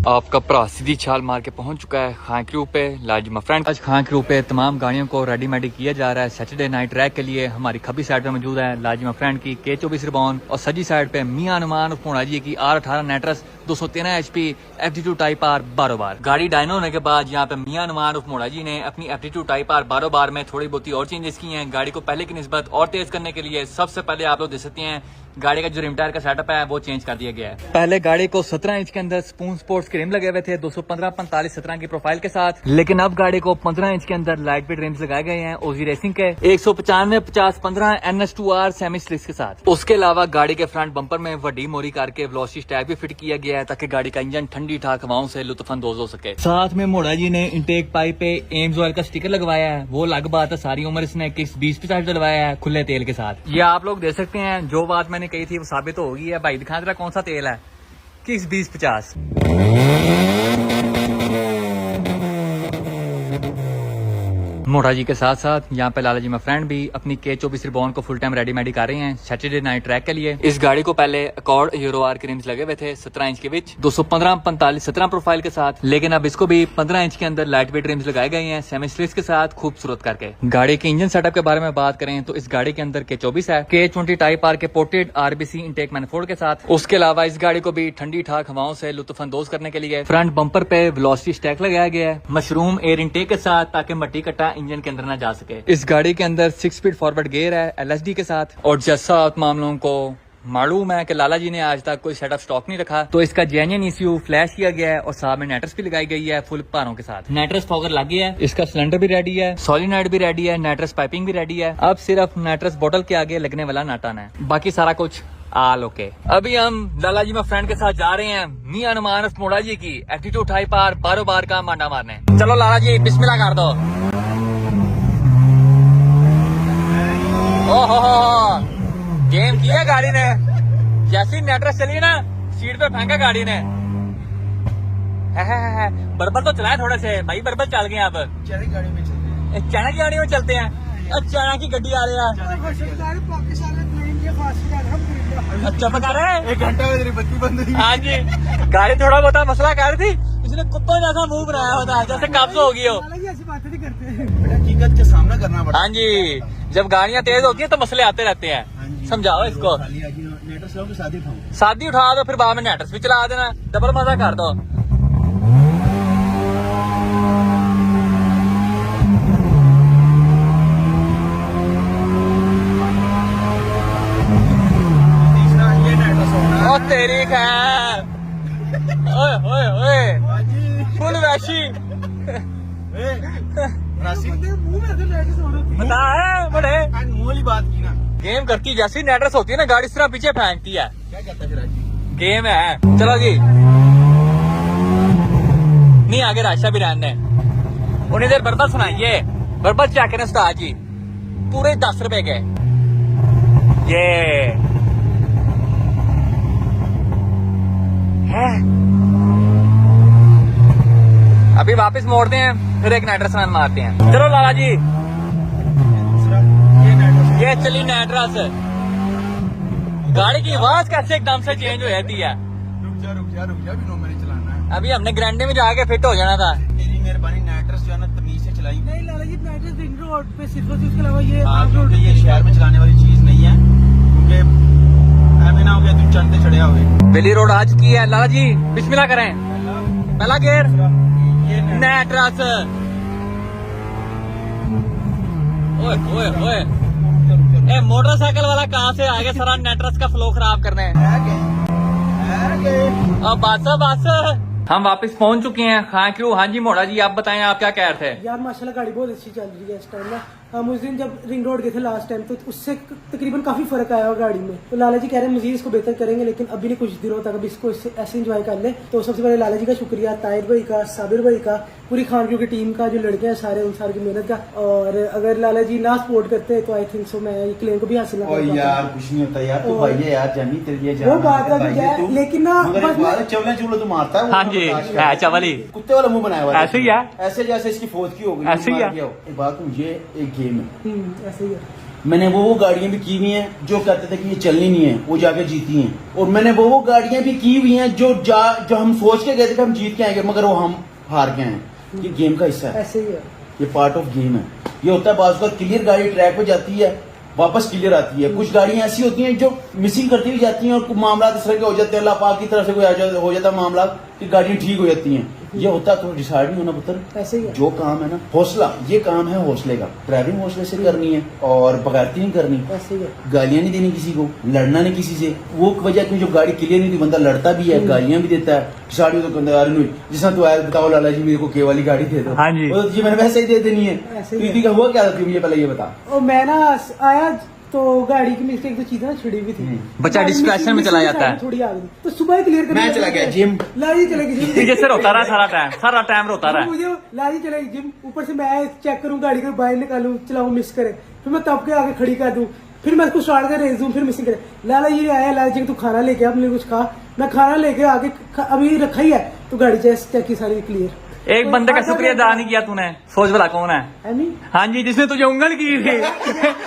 आपका भरा सीधी छाल मार के पहुंच चुका है खान क्रू पे लाजिमा फ्रेंड। आज खान क्रू पे तमाम गाड़ियों को रेडीमेड किया जा रहा है सैटरडे नाइट ट्रैक के लिए। हमारी खब्बी साइड पे मौजूद है लाजिमा फ्रेंड की K24 रिबॉन और सजी साइड पे मियां अनुमान उर्फ जी की R18 नेट्रस 213 HP FD2 type R 12 बार। गाड़ी डायनो होने के बाद यहाँ पे मियां अनुमान उर्फ जी ने अपनी FD2 टाइप R 12 बार में थोड़ी बहुत और चेंजेस की हैं। गाड़ी को पहले की निस्बत और तेज करने के लिए सबसे पहले आप लोग देख सकते हैं गाड़ी का जो रिम टायर का सेटअप है वो चेंज कर दिया गया है। पहले गाड़ी को 17 इंच के अंदर स्पून स्पोर्ट्स के रिम लगे हुए थे 215 45 17 की प्रोफाइल के साथ, लेकिन अब गाड़ी को 15 इंच के अंदर लाइट वेट रिम्स लगाए गए हैं ओजी रेसिंग के 195 50 15 NS2R सेमी स्लिक्स के साथ। उसके अलावा गाड़ी के फ्रंट बम्पर में वड्डी मोरी करके वेलोसिटी स्टैग भी फिट किया गया है ताकि गाड़ी का इंजन ठंडी ठाक हवाओं से लुत्फानंदोज हो सके। साथ में मोड़ा जी ने इंटेक पाइप पे एम्स ऑयल का स्टिकर लगवाया है। वो अलग बात है, सारी उम्र इसने किस 20% डलवाया है खुले तेल के साथ। ये आप लोग देख सकते हैं जो बात मैंने कही थी वो साबित हो गई है। भाई दिखा जरा कौन सा तेल है, किस 20-50। मोटा जी के साथ साथ यहाँ पे लाला जी में फ्रेंड भी अपनी K24 रिबॉन को फुल टाइम रेडीमेड कर रहे हैं सैटरडे नाइट ट्रैक के लिए। इस गाड़ी को पहले अकॉर्ड यूरो आर के रिम्स लगे हुए थे 17 इंच के विच 215 45 17 प्रोफाइल के साथ, लेकिन अब इसको भी 15 इंच के अंदर लाइट वेट रिम्स लगाए गए हैं सेमी स्लिक्स के साथ खूबसूरत करके। गाड़ी के इंजन सेटअप के बारे में बात करें तो इस गाड़ी के अंदर K24 है K20 टाइप आर के पोर्टेड RBC इंटेक मैनिफोल्ड के साथ। उसके अलावा इस गाड़ी को भी ठंडी ठाक हवाओं से लुत्फानंदोज करने के लिए फ्रंट बम्पर पे वेलोसिटी स्टैक लगाया गया है मशरूम एयर इंटेक के साथ ताकि मट्टी कट्टा इंजन के अंदर न जा सके। इस गाड़ी के अंदर 6 स्पीड फॉरवर्ड गियर है LSD के साथ। और जैसा आप मामलों को मालूम है कि लाला जी ने आज तक कोई सेटअप स्टॉक नहीं रखा, तो इसका जेन्युइन ECU फ्लैश किया गया है और साथ में नेट्रस भी लगाई गई है फुल पारों के साथ। नेट्रस फॉगर लग गया है, इसका सिलेंडर भी रेडी है, सॉलिनॉइड भी रेडी है, नेट्रस पाइपिंग भी रेडी है। अब सिर्फ नेट्रस बोतल के आगे लगने वाला नाटन है, बाकी सारा कुछ आल ओके। अभी हम लाला जी में फ्रेंड के साथ जा रहे हैं मियां अनुमान मोड़ा जी की FD2 टाइप R 12 बार का मांडा मारने। चलो लाला जी बिस्मिल्लाह कर दो। ओहो गेम किया गाड़ी ने, जैसी नेट्रस चली ना सीट पे फेंका गाड़ी ने। बर्बर तो चलाए थोड़े से भाई, बर्बर चल गए। अब चना की गाड़ी में चलते हैं। चना की गड्डी आ रही है। अच्छा बता रहे 1 घंटा में तेरी बत्ती बंद हुई। हाँ जी, गाड़ी थोड़ा बहुत मसला कर रही थी, इसने कुत्तों जैसा मुंह बनाया होता जैसे कब्ज हो गई हो। ऐसी बातें नहीं करते, हकीकत का सामना करना पड़ता है। हाँ जी, जब गाड़ियाँ तेज होती है तो मसले आते रहते हैं। समझाओ इसको। शादी उठा दो फिर बाद में नेट्रस भी चला देना, डबल मजा कर दो। तेरी खैर ओए ओए ओए फुल वैशी बता है बड़े वाली बात की ना। गेम करती जैसी नेट्रस होती है ना गाड़ी सिर्फ पीछे फेंकती है। क्या कहता है गेम है। चलो जी नहीं आगे राशा भी रहने उन्हें देर बर्बर सुनाइए। बर्बर चेक करें उस्ताद जी पूरे 10 रुपए के। ये अभी वापस मोड़ते हैं फिर एक नेट्रस रन मारते हैं। चलो लाला जी ये चली नेट्रस। गाड़ी की आवाज कैसे एकदम से चेंज हो जाती है। रुक जा मैंने चलाना है। अभी हमने ग्रैंडे में जाके फिट हो जाना था। तेरी मेहरबानी नेट्रस जो है ना तमीज से चलाई। नहीं लाला जी नेट्रस रिंग रोड पे सिर्फ उसके अलावा ये शहर में चलाने वाली चीज नहीं है, क्योंकि ना हो गया तुम चंदे चढ़े हुए। बेली रोड आज की है लाला जी बिस्मिल्लाह करें। पहला गेयर नेट्रस। ओए ओए ओए ए मोटरसाइकिल वाला कहाँ से आगे सारा नेट्रस का फ्लो खराब करने। अब बस हम वापस पहुंच चुके हैं खान क्रू। हाँ जी मोड़ा जी आप बताएं आप क्या कह रहे थे। यार माशाल्लाह गाड़ी बहुत अच्छी चल रही है इस टाइम ना। हम उस दिन जब रिंग रोड गए थे लास्ट टाइम तो उससे तकरीबन काफी फर्क आया गाड़ी में। तो लाला जी कह रहे हैं मजीद इसको बेहतर करेंगे, लेकिन अभी नहीं कुछ दिनों तक अभी इसको ऐसे एंजॉय कर ले। तो सबसे पहले लाला जी का शुक्रिया, ताहिर भाई का, साबिर भाई का, पूरी खान क्रू की टीम का, जो लड़के हैं सारे उन सारे की मेहनत का। और अगर लाला जी ना सपोर्ट करते तो आई थिंक सो मैं ये क्लेम को भी हासिल ना कर यार कुछ नहीं होता यार। तो भाई है यार जानी तेरे लिए वो बात है, लेकिन ना चवले चूल्हे तो मारता है। हाँ जी चवली कुत्ते वाला मुंह बनाया हुआ ऐसे ही है, ऐसे जैसे इसकी फौज की हो गई। ऐसे ही है बात। ये एक गेम है ऐसे ही है। मैंने वो गाड़ियां भी की हुई हैं जो कहते थे कि ये चलनी नहीं है, वो जाके जीती हैं। और मैंने वो गाड़ियां भी की हुई हैं जो हम सोच के गए थे कि हम जीत के आएंगे, मगर वो हम हार के आए। ये गेम का हिस्सा है, ऐसे ही है। ये पार्ट ऑफ गेम है। ये होता है बाज़ का क्लियर गाड़ी ट्रैक पे जाती है, वापस क्लियर आती है। कुछ गाड़ियां ऐसी होती हैं जो मिसिंग करती हुई जाती हैं और कुछ मामला इस तरह के हो जाते हैं, अल्लाह पाक की तरफ से कोई हो जाता है मामला कि गाड़ियां ठीक हो जाती हैं। ये होता है, तो डिसाइड नहीं होना पुत्र। ऐसे ही है। जो काम है ना हौसला, ये काम है हौसले का। ड्राइविंग हौसले से करनी है और बगैरती नहीं करनी। ऐसे ही है। गालियां नहीं देनी किसी को, लड़ना नहीं किसी से। वो वजह क्यों, जो गाड़ी क्लियर नहीं थी बंदा लड़ता भी है, गालियां भी देता है। साड़ी तो कंधार नहीं, जिसना तू आया बताओ लाला जी मेरे को के वाली गाड़ी दे दो। हाँ जी। वो जी मैंने वैसे ही दे देनी है। ऐसे ही है। दीदी का हुआ क्या था, मुझे पहले ये बता। और मैं ना आया तो गाड़ी की मिस्टेक तो चीजें ना छिड़ी हुई थी। बच्चा गाड़ी डिस्ट्रैक्शन में चला जाता है। थोड़ी आ गई तो सुबह क्लियर करने मैं चला गया जिम। लाजी चले गई जिम। जैसे रोता रहा सारा टाइम रोता रहा। मुझे लाजी चले गई जिम, ऊपर से मैं चेक करूँ गाड़ी को, बाहर निकालूं, चलाऊं, मिस करे, फिर मैं तब के आगे खड़ी कर दूं, फिर मैं उसको स्टार्ट कर रेस दूं, फिर मिसिंग करे। लाला ये आया, लाला जी तू खाना लेके आ, अपने कुछ खा। मैं खाना लेके आगे अभी रखा ही है तो गाड़ी चेक की सारी क्लियर। एक बंदे का शुक्रिया अदा नहीं किया तूने। सोच भला कौन है? एमी हाँ जी, जिसने तुझे उंगल की थी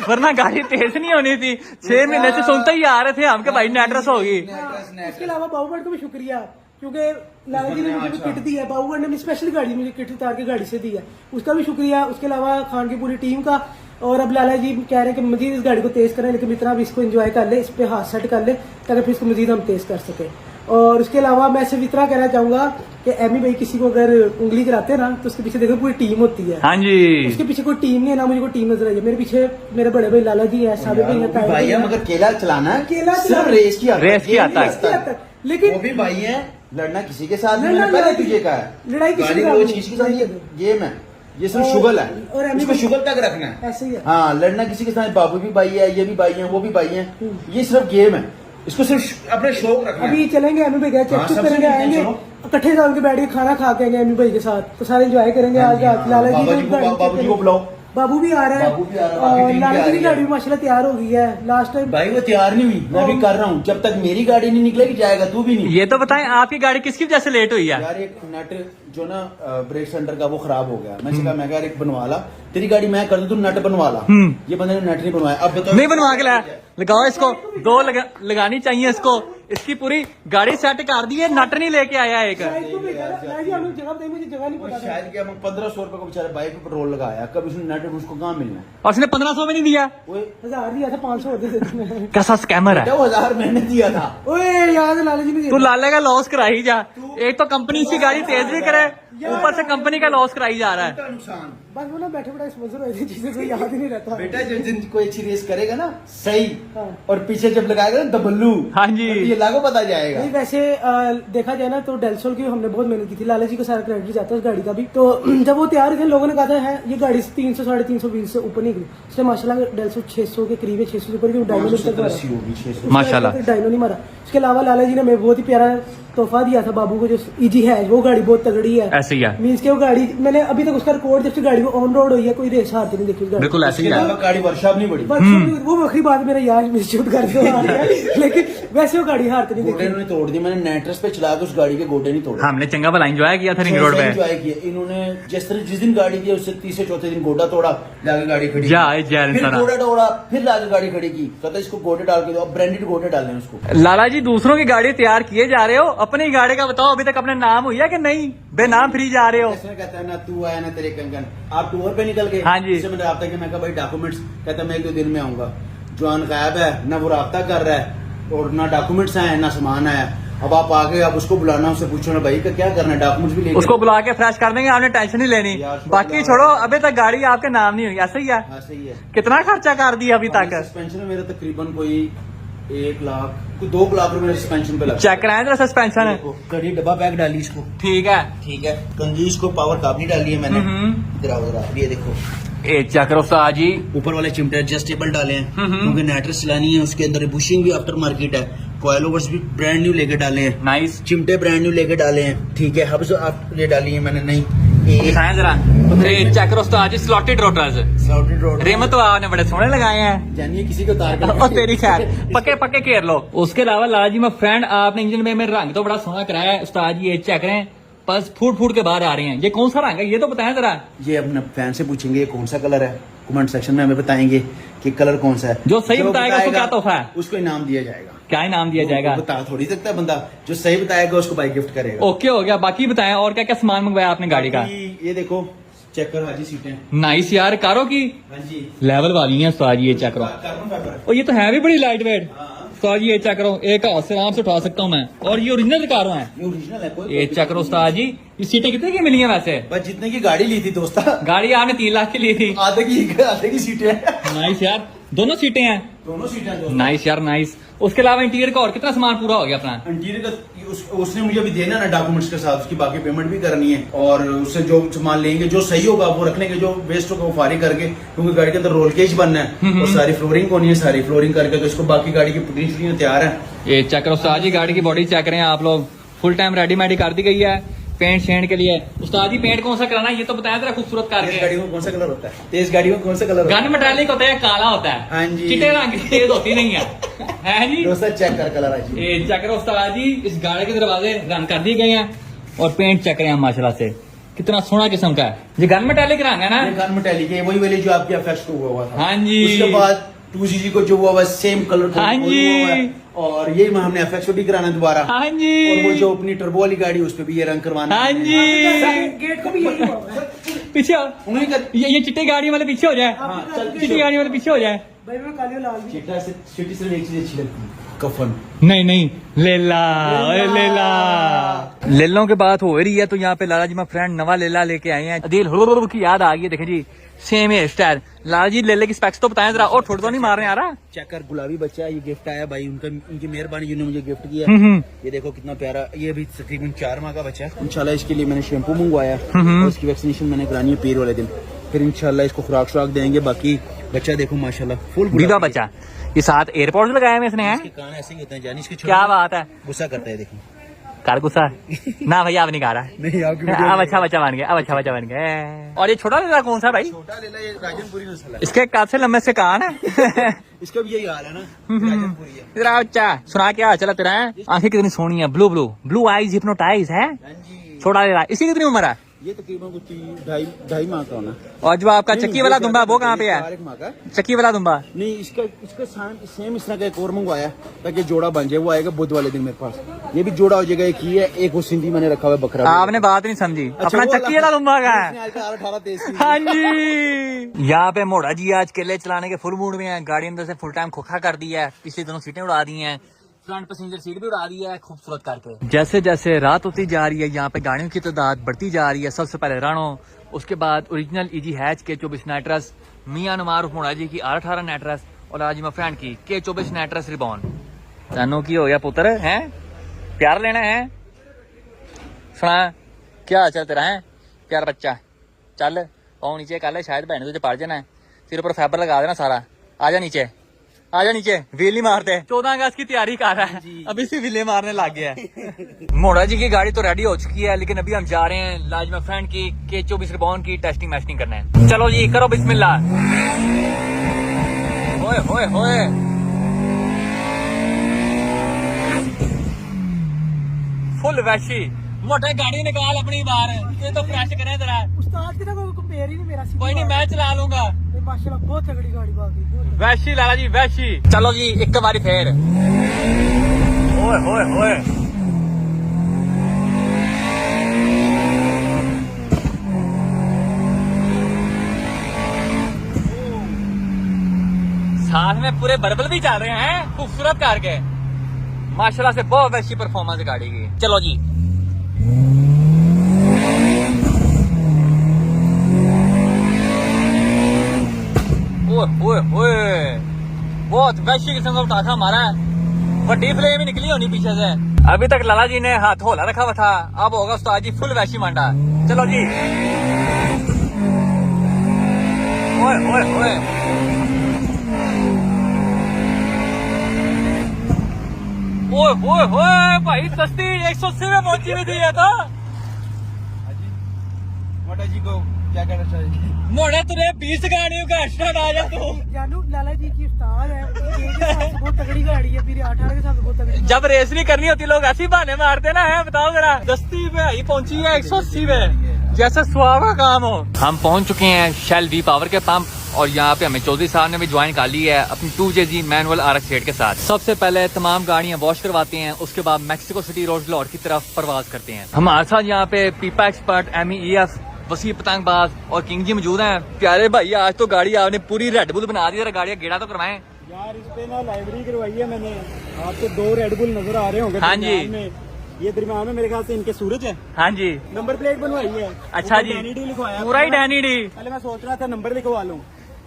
वरना गाड़ी तेज नहीं होनी थी। 6 महीने से सुनते ही आ रहे थे हम कि भाई नेटरस होगी। इसके अलावा बाबूगढ़ को भी शुक्रिया, क्योंकि लाला जी ने मुझे भी किट दी है। बाबूगढ़ ने स्पेशल गाड़ी मुझे किट उतार के गाड़ी से दी है, उसका भी शुक्रिया। उसके अलावा खान की पूरी टीम का। और अब लाला जी कह रहे हैं कि मजीद इस गाड़ी को तेज करें, लेकिन इतना भी इसको एंजॉय कर ले, इस पे हाथ सेट कर ले ताकि फिर इसको मजीद हम तेज कर सके। और उसके अलावा मैं सिर्फ इतना कहना चाहूंगा कि एमी भाई किसी को अगर उंगली कराते हैं ना तो उसके पीछे देखो पूरी टीम होती है। हाँ जी। उसके पीछे कोई टीम नहीं है ना, मुझे कोई टीम नजर आई है। मेरे पीछे मेरे बड़े भाई लाला जी है, साबिर भाई है, भाई है, मगर केला चलाना है, केला सिर्फ चलाना। रेस की आता है। रेस की आता है। लेकिन वो भी भाई है, लड़ना किसी के साथ नहीं। लड़ना मैंने पहले लड़ाई- तुझे कहा है, लड़ाई किसी गाड़ी के में साथ वो नहीं। चीज के साथ ये गेम है, ये सिर्फ शुगल है और एमी इसको भाई- शुगल तक रखना है। ऐसे ही है। हाँ, लड़ना किसी के साथ, बाबू भी भाई है, ये भी भाई है, वो भी भाई है, ये सिर्फ गेम है। इसको सिर्फ अपने शौक रखना है। अभी चलेंगे एमी भाई गए हाँ, चेक सबसे करेंगे, ठीक है, आएंगे चलो। इकट्ठे जान के बैठ के खाना खा के आएंगे एमी भाई के साथ, तो सारे एंजॉय करेंगे। आज रात लाला जी बाबू जी को बुलाओ। बाबू भी आ रहा है बाबू भी आ रहा है, बाकी और टीम भी लाला आ जी रही की है। गाड़ी भी माशाल्लाह तैयार हो गई है। लास्ट टाइम भाई वो तैयार नहीं हुई, मैं भी कर रहा हूँ। जब तक मेरी गाड़ी नहीं निकलेगी जाएगा तू भी नहीं। ये तो बताएं आपकी गाड़ी किसकी वजह से लेट हुई है? यार एक नट जो ना ब्रेक सेंटर का वो खराब हो गया। मैं कहा मैं यार एक बनवा ला, तेरी गाड़ी मैं कर दूं, तू नट बनवा ला। ये बंदे ने नट नहीं बनवाया। अब बताओ, नहीं बनवा के लाया, लगाओ इसको। दो लगानी चाहिए इसको। इसकी पूरी गाड़ी सेट कर दी है, नट नहीं लेके आया एक। शायद को भेजा था, लाला जी हमें जगह बताइए, मुझे जगह नहीं वो पता था। शायद क्या 1500 रुपए को बेचारे बाइक पे पेट्रोल लगाया, कब उसने नट उसको कहाँ मिलना है? और उसने 1500 में नहीं दिया। ओए 1000 दिया था, 500 और दे देते मैं। कैसा स्कैमर है। 1000 मैंने दिया था। ओए याद है लाला जी ने तू दिया। लाले का लॉस कराई जा। एक तो कंपनी इसकी गाड़ी तेज भी करे, ऊपर से कंपनी का लॉस कराई जा रहा है। का नुकसान बस वो ना बैठे बैठे स्पॉन्सर ऐसी चीजें तो याद ही नहीं रहता। बेटा, जब जिन कोई अच्छी रेस करेगा ना सही, हाँ। और पीछे जब लगाएगा ना दबल्लू, हाँ जी। तो ये लागू पता जाएगा। नहीं वैसे देखा जाए ना तो डेलसोल की हमने बहुत मेहनत की थी, लाला जी को सारा क्रेडिट जाता है उस गाड़ी का भी। तो जब वो तैयार थे लोगों ने कहा था है ये गाड़ी 300 350 व्हील से ऊपर नहीं गई, इसलिए माशाल्लाह डेलसोल 600 के करीब है, 600 से ऊपर की डायनो नहीं 570 होगी, 600। माशाल्लाह। डायनो नहीं मारा। उसके अलावा लाला जी ने हमें बहुत ही प्यारा तोहफा दिया था बाबू को, जो ईजी है, वो गाड़ी बहुत तगड़ी है। ऐसे ही है, मीन्स के वो गाड़ी मैंने अभी तक उसका रिकॉर्ड, जब से गाड़ी को ऑन रोड हुई है कोई रेस हारती नहीं देखी उस गाड़ी। बिल्कुल ऐसे ही इसके है। अलावा गाड़ी वर्कशॉप नहीं बढ़ी। वो वक्री बात मेरा यार मिसयूट कर दो लेकिन वैसे वो गाड़ी हारती नहीं गोटे देखी। इन्होंने तोड़ दी, मैंने नेट्रस पे चला के उस गाड़ी के गोटे नहीं तोड़े। हमने चंगा भला एंजॉय किया था रिंग रोड पे। एंजॉय किया इन्होंने। जिस दिन गाड़ी की उससे तीसरे चौथे दिन गोटा तोड़ा, लाके गाड़ी खड़ी जा, की। जा फिर इंसान। गोटा तोड़ा, फिर लाके गाड़ी खड़ी की। कहता इसको गोटे डाल के दो, अब ब्रांडेड गोटे डालने हैं उसको। लाला जी दूसरों की गाड़ी तैयार किए जा रहे हो, अपनी गाड़ी का बताओ अभी तक अपने नाम हुई है कि नहीं? बेनाम फ्री जा रहे हो। ऐसे कहता है ना तू आया ना तेरे कंगन, आप टूर पे निकल गए। हाँ जी। इससे मैंने राब्ता किया, मैं कहा भाई डॉक्यूमेंट्स, कहता मैं 1-2 दिन में आऊंगा। जवान गायब है, ना वो राब्ता कर रहा है और ना डॉक्यूमेंट्स आए ना सामान आया। अब आप आगे आप उसको बुलाना, उससे पूछो ना भाई का क्या करना है, डॉक्यूमेंट्स भी लेके। उसको बुला के फ्रेश कर देंगे, आपने टेंशन नहीं लेनी। यार, छोड़ बाकी दो। छोड़ो, अभी तक गाड़ी आपके नाम नहीं हुई। ऐसा ही है। हाँ सही है। कितना खर्चा कर दिया अभी तक? सस्पेंशन में मेरा तकरीबन कोई 1 लाख, कोई 2 लाख रुपए सस्पेंशन पे लगा। चेक कराएं जरा सस्पेंशन है। देखो, कड़ी डब्बा पैक डाली इसको। ठीक है। ठीक है, कंजीज को पावर काबनी डाली है मैंने। इधर आओ जरा, ये देखो ए चेक करो उस्ताद जी। ऊपर वाले चिमटे एडजस्टेबल डाले हैं, हम्म। क्योंकि नेट्रस चलानी है। उसके अंदर बुशिंग भी आफ्टर मार्केट है, कॉयल ओवर्स भी ब्रांड न्यू लेके डाले हैं, नाइस। चिमटे ब्रांड न्यू लेके डाले हैं। ठीक है, हब्स आप ये डाली है मैंने नहीं दिखाएं जरा। ए चेक करो उस्ताद जी, slotted rotors. Salted road rim तो आपने बड़े सोहने लगाए हैं। जानिए किसी को उतार और तेरी खैर पक्के पक्के घेर लो। उसके अलावा लाला जी मैं फ्रेंड आपने इंजन में रंग तो बड़ा सोहना कराया है उस्ताद जी। ये चेक करें, बस फूट फूट के बाहर आ रहे हैं। ये कौन सा रंग है ये तो बताएं जरा। ये अपने फैन से पूछेंगे ये कौन सा कलर है, कमेंट सेक्शन में हमें बताएंगे कि कलर कौन सा है। जो सही बताएगा उसको क्या तोहफा है? उसको इनाम दिया जाएगा। क्या इनाम दिया जाएगा? वो बता थोड़ी सकता है बंदा, जो सही बताएगा उसको बाइक गिफ्ट करेगा। ओके हो गया। बाकी बताएं और क्या क्या सामान मंगवाया आपने गाड़ी का? ये देखो चेक कर हाजी सीटें। नाइस यार, कारो की हाँ जी लेवल वाली है उस्ताद जी, ये चेक करो। Carbon fibre. और ये तो है भी बड़ी लाइट वेट हाँ उस्ताद जी, ये चेक करो, एक हाथ से आराम से उठा सकता हूँ मैं। और ये ओरिजिनल कारों है, ये ओरिजिनल है। कोई ये चेक करो उस्ताद जी। ये सीटें कितने की मिली है वैसे? बस जितने की गाड़ी ली थी दोस्ता, गाड़ी आपने 3 लाख की ली थी। आधे की सीटें हैं। नाइस यार, दोनों सीटें हैं। दोनों सीटें दोस्तों। नाइस यार नाइस। उसके अलावा इंटीरियर का और कितना सामान पूरा हो गया अपना? इंटीरियर का उसने मुझे अभी देना ना डॉक्यूमेंट्स के साथ, उसकी बाकी पेमेंट भी करनी है। और उससे जो सामान लेंगे जो सही होगा वो रख लेंगे, जो वेस्ट होगा वो फारी करके, क्योंकि गाड़ी के अंदर रोल केज बनना है और सारी फ्लोरिंग होनी है। सारी फ्लोरिंग करके तो इसको बाकी गाड़ी की पुटिंग तैयार है। ये चेक करो उस्ताद जी, गाड़ी की बॉडी चेक करें आप लोग, फुल टाइम रेडीमेड कर दी गई है। पेंट शेंट के लिए उस्ताद जी पेंट कौन सा कराना है ये तो बताया जरा खूबसूरत तेज करके। गाड़ी में कौन सा कलर होता है? तेज गाड़ी में कौन सा कलर होता है? गन मेटालिक होता है, काला होता है। हाँ जी। चिट्टे रंग की तेज होती नहीं है जी। दोस्तों चेक कर कलर आज ये चेक करो उस्ताद जी, इस गाड़ी के दरवाजे रंग कर दिए गए हैं और पेंट चेक करें माशाल्लाह से, कितना सोना किस्म का है। ये गन मेटालिक रंग है ना? ये गन मेटालिक है, वही वाली जो आपकी FX को हुआ था। हाँ जी। उसके बाद 2cc को जो हुआ सेम कलर हाँ जी। और ये हमने FX को भी कराना है दोबारा। हाँ जी। और वो जो अपनी टर्बो वाली गाड़ी उस पे भी ये रंग करवाना हाँ है। जी। गेट को भी यही हुआ है। पीछे आओ। उन्हीं का ये चिट्टी गाड़ी वाले पीछे हो जाए, हाँ, चल चिट्टी गाड़ी वाले पीछे हो जाए। भाई मैं काली और लाल भी। चिट्टा से चिट्टी सिर्फ एक चीज अच्छी लगती है, कफन। नहीं नहीं, लेला ओए लेला। लेलों के बात हो रही है तो यहाँ पे लाला जी मैं फ्रेंड नवा लेला लेके आए हैं। दिल हुर की याद आ गई है, देखें जी सेम हेयर स्टाइल। लाला जी लेले की स्पेक्स तो बताएं जरा, और ठोड़ तो नहीं मार रहे यार? चेक कर गुलाबी बच्चा, ये गिफ्ट आया भाई उनका, उनकी मेहरबानी जिन्होंने मुझे गिफ्ट किया। ये देखो कितना प्यारा, ये भी तकरीबन 4 माह का बच्चा है। इंशाल्लाह इसके लिए मैंने शैम्पू मंगवाया और इसकी वैक्सीनेशन मैंने करानी है पीर वाले दिन, फिर इंशाल्लाह इसको खुराक शुराक देंगे। बाकी बच्चा देखो माशाल्लाह फुल बीवा बच्चा। ये साथ एयरपोर्ट लगाया है इसने, इसके कान ऐसे ही होते हैं जानी, इसके क्या बात है? गुस्सा करता है देखो। कर गुस्सा ना भैया, अब नहीं गा रहा। नहीं आपकी अब अच्छा बच्चा बन गया, अब अच्छा बच्चा बन गया। और ये छोटा लेला कौन सा भाई? छोटा लेला ये राजनपुरी नस्ल है। इसके काद से लंबे से कान है। इसका भी यही हाल है ना, राजनपुरी है। तेरा बच्चा सुना क्या चला तेरा है? आंखें कितनी सोहनी है, blue blue blue eyes hypnotize है। हाँ जी। छोटा लेला, इसकी कितनी उम्र है? ये तकरीबन कुछ 2.5 माह का होना। और जो आपका चक्की वाला दुम्बा वो कहाँ पे है? 4 माह का। चक्की वाला दुम्बा नहीं इसका सेम इस तरह का एक और मंगवाया ताकि जोड़ा बन जाए, वो आएगा बुध वाले दिन मेरे पास। ये भी जोड़ा हो जाएगा, एक ही है, एक वो सिंधी मैंने रखा हुआ है बकरा। आपने बात नहीं समझी, अपना वो चक्की वाला दुम्बा का है। 18 तेज की। हाँ जी। यहाँ पे मोड़ा जी आज केले चलाने के फुल मूड में है। गाड़ी अंदर से फुल टाइम खोखा कर दी है, पिछली दोनों सीटें उड़ा दी हैं, फ्रंट पैसेंजर सीट भी उड़ा दी है खूबसूरत करके। जैसे जैसे रात होती जा रही है यहाँ पे गाड़ियों की तादाद बढ़ती जा रही है। सबसे पहले रानो, उसके बाद original EG hatch K24 nitrous, मियां नुमार मोड़ा जी की R18 नाइट्रस और आज फ्रेंड की K24 नाइट्रस रिबॉन। तानों की हो गया पुत्र है, प्यार लेना है? सुना क्या चल तेरा है प्यार बच्चा? चल पाँव नीचे कर ले, शायद बहन तुझे पड़ जाना है। सिर ऊपर फैबर लगा देना सारा। आजा नीचे, आजा नीचे, व्हील नहीं मारते। 14 अगस्त की तैयारी कर रहा है, अभी से व्हीले मारने लग गया है। मोड़ा जी की गाड़ी तो रेडी हो चुकी है, लेकिन अभी हम जा रहे हैं लाजमा फ्रेंड की K24 रिबॉन की टेस्टिंग मैस्टिंग करने है। चलो जी करो बिस्मिल्लाह। होए होए होए, फुल वैशी मोटे गाड़ी निकाल अपनी बाहर, ये तो फ्रेश करें जरा। उस्ताद की तो कोई कंपेयर ही नहीं मेरा। कोई नहीं, मैं चला लूंगा। माशाल्लाह बहुत तगड़ी गाड़ी बाकी बहुत। वैशी लाला जी वैशी। चलो जी एक बारी फिर। ओए होए होए, साथ में पूरे बर्बल भी चल रहे हैं खूबसूरत कार के। माशाल्लाह से बहुत वैसी परफॉर्मेंस है गाड़ी की। चलो जी ओए ओए, बहुत वैशी किस्म का उठाखा मारा है, बड़ी फ्लेम ही निकली होनी पीछे से। अभी तक लाला जी ने हाथ होला रखा हुआ था, अब होगा उस्ताद जी फुल वैशी मांडा। चलो जी ओए ओए ओए, ओए ओए ओए भाई सस्ती 180 में पहुंची हुई थी ये तो। मोटा जी को क्या कहना चाहिए? मोड़ा तुझे 20 गाड़ियों का स्टार्ट आ जा तू। जानू लाला जी की उस्ताद है, उसके साथ बहुत तगड़ी गाड़ी है, फिर 18 के साथ बहुत तगड़ी। जब रेस नहीं करनी होती लोग ऐसी बहाने मारते ना है। बताओ जरा 10 पे आई पहुंची है 180 पे, जैसे स्वाब का काम हो। हम पहुंच चुके हैं शेल वी पावर के पंप और यहाँ पे हमें चौधरी साहब ने भी ज्वाइन कर ली है अपनी 2JZ मैनुअल RX 8 के साथ। सबसे पहले तमाम गाड़ियां वॉश करवाते हैं, उसके बाद मैक्सिको सिटी रोड लाहौर की तरफ परवाज करते हैं। हमारे साथ यहाँ पे पीपा एक्सपर्ट MEEF वसी पतंगबाज और किंग जी मौजूद हैं। प्यारे भाई आज तो गाड़ी आपने पूरी रेडबुल बना दी, जरा गाड़ियां गेड़ा तो करवाएं यार। इस पे ना लाइब्रेरी करवाई है मैंने। आपको 2 रेडबुल नजर आ रहे होंगे हाँ जी। दरमियान में। ये दरमियान में मेरे ख्याल से इनके सूरज है। हाँ जी, नंबर प्लेट बनवाई है। अच्छा ऊपर जी, डैनी डी लिखवाया। पूरा ही डैनी डी। पहले मैं सोच रहा था नंबर लिखवा लूं।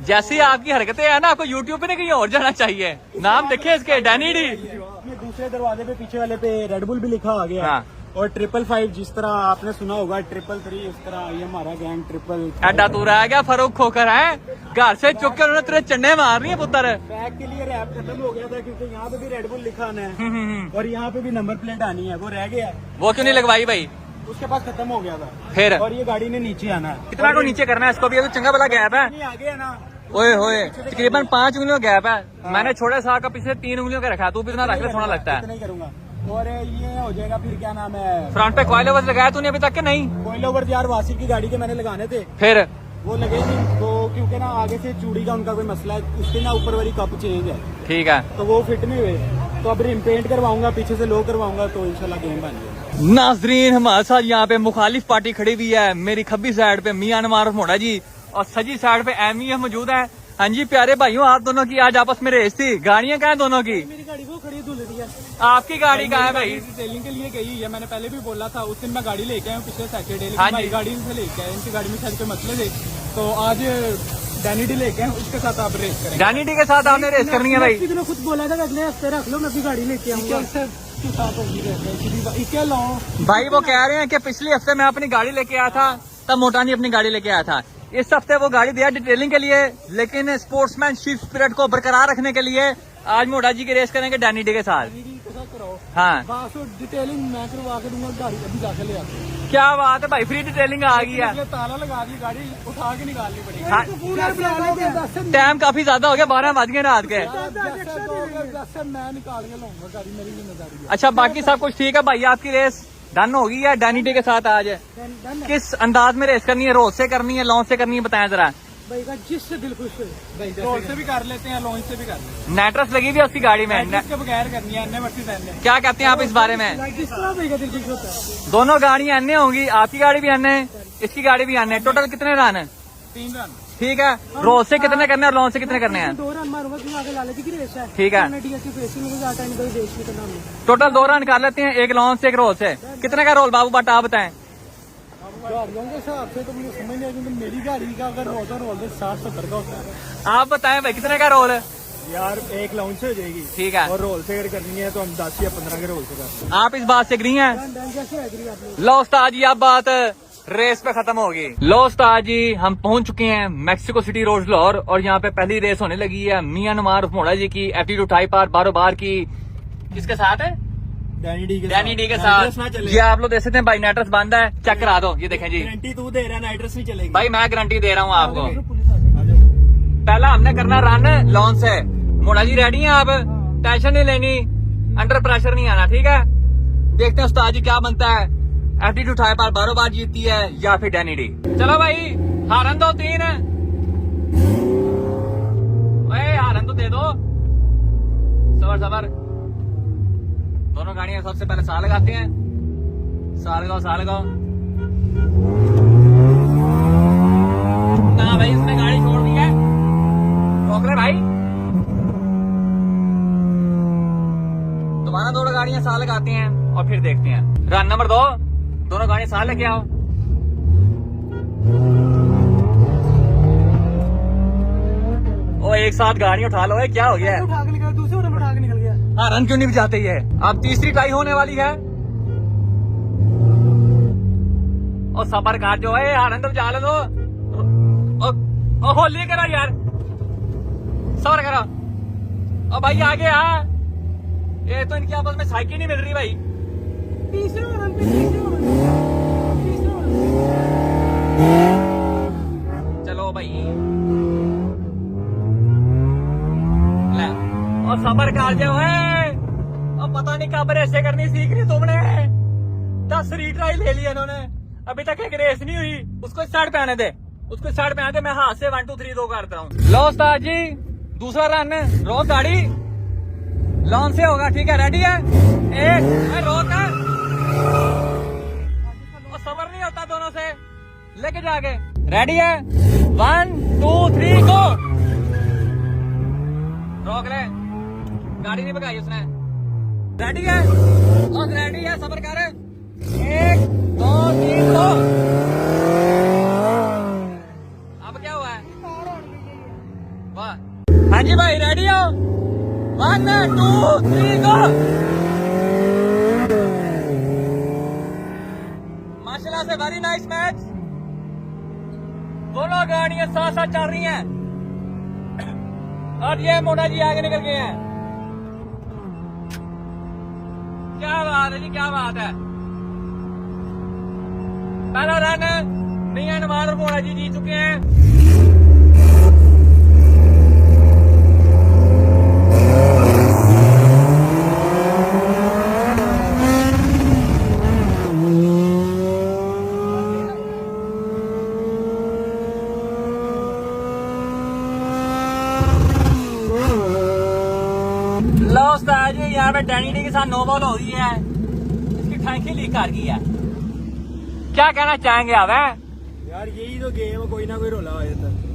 जैसी आपकी हरकतें है ना, आपको यूट्यूब पे नहीं कहीं और जाना चाहिए। नाम देखे इसके डैनी डी। ये दूसरे दरवाजे पे पीछे वाले पे रेडबुल भी लिखा आ गया। हाँ। और 555 जिस तरह आपने सुना होगा 333, उस तरह ये हमारा गैंग 355। एडा तू रह गया फरूक खोकर है, घर से चुक के उन्होंने तेरे चन्ने मार रही है पुत्र। बैग के लिए रैप खत्म हो गया था क्योंकि यहाँ पे भी रेडबुल लिखा आना है और यहाँ पे भी नंबर प्लेट आनी है, वो रह गया है। वो क्यों नहीं लगवाई भाई? उसके पास खत्म हो गया था। फिर और ये गाड़ी ने नीचे आना है। कितना को नीचे करना है इसको भी? ये तो चंगा भला गैप है। नहीं आगे है ना। ओए होए, तकरीबन 5 उंगलियों गैप है। मैंने छोटे साल का पीछे 3 उंगलियों का रखा है, तू भी इतना रख ले, सोना लगता है। नहीं करूंगा। और ये हो जाएगा फिर क्या नाम है, फ्रंट पे कॉइल ओवर लगाया तूने अभी तक के नहीं? कोयल ओवर यार वासिफ की गाड़ी के मैंने लगाने थे, फिर वो लगे नहीं। तो क्योंकि ना आगे से चूड़ी का उनका कोई मसला है, उसके ना ऊपर वाली कप चेंज है ठीक है। तो वो फिट नहीं हुए। तो अब रिम पेंट करवाऊंगा, पीछे से लो करवाऊंगा, तो इंशाल्लाह गेम बन जाएगा। नाजरीन हमारे साथ यहाँ पे मुखालिफ पार्टी खड़ी हुई है। मेरी खब्बी साइड पे मियां नमारफ मोड़ा जी और सजी साइड पे MEF मौजूद है। हाँ जी प्यारे भाइयों, आप दोनों की आज आपस में रेस थी। गाड़ियां कहाँ हैं दोनों की? मेरी गाड़ी वो खड़ी धुल है। आपकी गाड़ी कहाँ है भाई? डिटेलिंग के लिए गई है, मैंने पहले भी बोला था। उस दिन मैं गाड़ी लेके आया हूँ पिछले सैटरडे, हाँ लेकिन जी। भाई गाड़ी से लेके आया, इनकी गाड़ी में शायद कोई मसले थे, तो आज डैनी डी लेके आए, उसके साथ आप रेस करेंगे। डैनी डी के साथ आपने रेस करनी है भाई? किसी ने खुद बोला था कि अगले हफ्ते रख लो, मैं भी गाड़ी लेके आऊंगा। क्या लाओ भाई वो कह रहे हैं कि पिछले हफ्ते मैं अपनी गाड़ी लेके आया था, तब मोटानी अपनी गाड़ी लेके आया था। इस हफ्ते वो गाड़ी दिया डिटेलिंग के लिए, लेकिन स्पोर्ट्समैनशिप स्पिरिट को बरकरार रखने के लिए आज मोटा जी की रेस करेंगे डैनी डी के साथ। हाँ डिटेलिंग मैं करवा के दूंगा, गाड़ी अभी जाके ले आते। क्या बात है भाई, फ्री डिटेलिंग आ गई है। ताला लगा दी, गाड़ी उठा के निकालनी पड़ेगी। हाँ, टाइम काफी ज्यादा हो गया, 12 बज गए रात के। जैसे मैं निकाल के लाऊंगा गाड़ी, मेरी जिम्मेदारी है। अच्छा बाकी सब कुछ ठीक है भाई? आपकी रेस डन होगी है डैनी डी के साथ आज? किस अंदाज में रेस करनी है? रोड से करनी है, लॉन्च से करनी है, बताएं जरा। भाई का जिससे दिल खुश हो। रोड से भी कर लेते हैं, लॉन्च से भी कर लेते हैं। नेट्रस लगी हुई है उसकी गाड़ी में। इसके बगैर करनी है, अन्य वर्सेस अन्य। क्या कहते हैं आप इस बारे में? जिस तरह भाई का दिल खुश होता है। दोनों गाड़ियां अन्य होंगी, आपकी गाड़ी भी अन्य है, इसकी गाड़ी भी अन्य है। टोटल कितने रन है? 3 रन। ठीक है। रोड से कितने करने हैं और लॉन्च से कितने करने हैं? 2 रन मारूंगा, क्योंकि आगे लाला जी की रेस है। ठीक है। मैं DSC फेसिंग में जाता है, कोई रेस नहीं करना हमने। टोटल 2 रन कर लेते हैं, एक लॉन्च से एक रोड से। कितने का रोल बाबू बट आप बताएं? गाड़ियों के हिसाब से तो मुझे समझ नहीं आई, क्योंकि मेरी गाड़ी का अगर रोल 60-70 का होता है। आप बताएं भाई कितने का रोल है? यार एक लॉन्च से हो जाएगी। ठीक है। और रोल से अगर करनी है तो हम 10 या 15 के रोल से करते हैं। आप इस बात से एग्री हैं? जैसे एग्री आप लोग। लो उस्ताद जी, अब बात रेस पे खत्म होगी। लो उस्ताद जी, हम पहुंच चुके हैं मैक्सिको सिटी रोड लाहौर और यहाँ पे पहली रेस होने लगी है मियां नमार मोड़ा जी की एप्टीट्यूड टाइप आर बारोबार की। किसके साथ है? डैनी डी के साथ। ये आप लोग देख सकते हैं भाई, नाइट्रस बंद है, चेक करा दो। ये देखें जी गारंटी तू दे रहा है, नाइट्रस नहीं चलेगी। भाई, मैं गारंटी दे रहा हूँ आपको। पुलिस आ जाए। पहला हमने करना रन लॉन्च से। मोड़ा जी रेडी हैं आप? टेंशन नहीं लेनी, अंडर प्रेशर नहीं आना, ठीक है? देखते हैं उस्ताद जी क्या बनता है। एप्टीट्यूड टाइप आर बारोबार जीतती है या फिर डैनी डी। चलो भाई, हारन दो 3। हारन तो दे दो। सबर सबर। दोनों गाड़ियां सबसे पहले साल लगाते हैं। साल लगाओ। ना भाई, इसने गाड़ी छोड़ दी है, रोक ले भाई। दोबारा दोनों गाड़ियां साल लगाते हैं और फिर देखते हैं। रन नंबर 2, दोनों गाड़ियां साल लेके आओ। ओ एक साथ गाड़ी उठा लो, क्या हो गया है? उठा के निकल, दूसरे रन उठा के निकल गया। हाँ, रन क्यों नहीं बजाते ये? अब तीसरी ट्राई होने वाली है। और सबर कर जो है, हारन तो बजा लो दो। होली करो यार, सबर करो। और भाई आगे आ, ये तो इनकी आपस में साइकिल नहीं मिल रही भाई। तीसरे रन पे भाई ले और सबर कर जाओ है और पता नहीं कब रेसे करनी सीख ली तुमने 10 रीट्राई ले लिया इन्होंने अभी तक एक रेस नहीं हुई उसको स्टार्ट पे आने दे उसको स्टार्ट पे आने दे मैं हाथ से 1 2 3 2 करता हूँ लो उस्ताद जी दूसरा रन रोक गाड़ी लॉन से होगा ठीक है रेडी है एक रोक है और सबर नहीं होता दोनों से लेके जाके रेडी है 1 2 3 गो रोक ले गाड़ी नहीं भगाई उसने रेडी है और रेडी है सबर कर 1 2 3 गो अब क्या हुआ है वाह हाँ जी भाई रेडी हो 1 2 3 गो माशाल्लाह से वेरी नाइस मैच दोनों गाड़ियां साथ साथ चल रही हैं और ये मोना जी आगे निकल गए हैं क्या बात है जी क्या बात है पहला रन मियां नवाज और मोना जी जीत चुके हैं लो उस्ताद जी यहाँ पे डैनी डी के साथ नो बॉल हो गई है इसकी टैंकी लीक कर गई है क्या कहना चाहेंगे आप यार यही तो गेम है कोई ना कोई रोला हो जाता है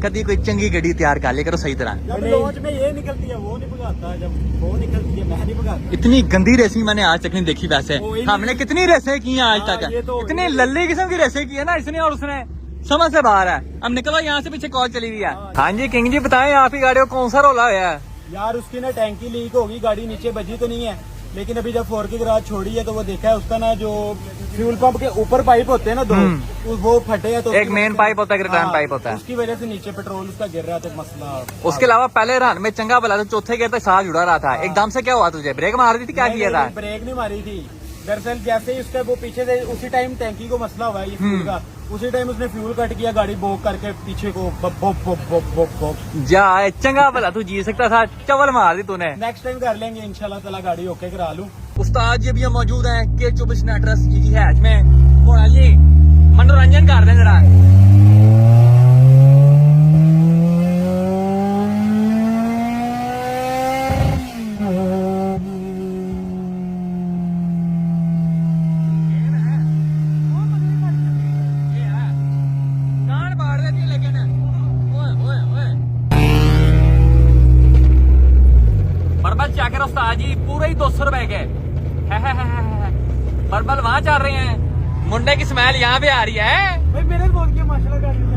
कभी कोई चंगी गड्डी तैयार कर ले करो सही तरह जब लॉन्च में ये निकलती है वो नहीं भगाता जब वो निकलती है मैं नहीं भगाता इतनी गंदी रेसिंग मैंने आज तक नहीं देखी वैसे हमने कितनी रेसें की हैं आज तक ये तो इतनी लल्ली किस्म की रेसें की है ना इसने और उसने समझ से बाहर है अब निकलो यहाँ से पीछे कॉल चली हुई है हाँ जी किंग जी बताएं आपकी गाड़ी को कौन सा रोला हुआ है यार उसकी ना टैंकी लीक होगी गाड़ी नीचे बजी तो नहीं है लेकिन अभी जब 4 की गराज छोड़ी है तो वो देखा है उसका ना जो फ्यूल पंप के ऊपर पाइप होते हैं ना दो वो फटे हैं तो एक मेन पाइप होता है एक रिटर्न पाइप होता है उसकी वजह से नीचे पेट्रोल उसका गिर रहा था मसला उसके अलावा पहले रन में चंगा भला था चौथे गियर तक साथ जुड़ा रहा था एकदम से क्या हुआ तुझे ब्रेक मार दी थी क्या किया था ब्रेक नहीं मारी थी दरअसल जैसे ही उसका वो पीछे से उसी टाइम टैंकी को मसला हुआ है ये फ्यूल का उसी टाइम उसने फ्यूल कट किया गाड़ी बोक करके पीछे को बप बप बप बप बप बप जा चंगा भला तू जी सकता था चवल मार दी तूने नेक्स्ट टाइम कर लेंगे इंशाल्लाह ताला गाड़ी ओके करा लूं उस्ताद जी भी हम मौजूद हैं K24 नेटवर्स ये हैच में थोड़ा जी मनोरंजन कर रहे हैं जरा बर्बल चेक करो उस्ताद जी पूरे ही 200 रुपए के बर्बल वहाँ चल रहे हैं मुंडे की स्मेल यहाँ पे आ रही है भाई मेरे बोल के माशाल्लाह गाड़ी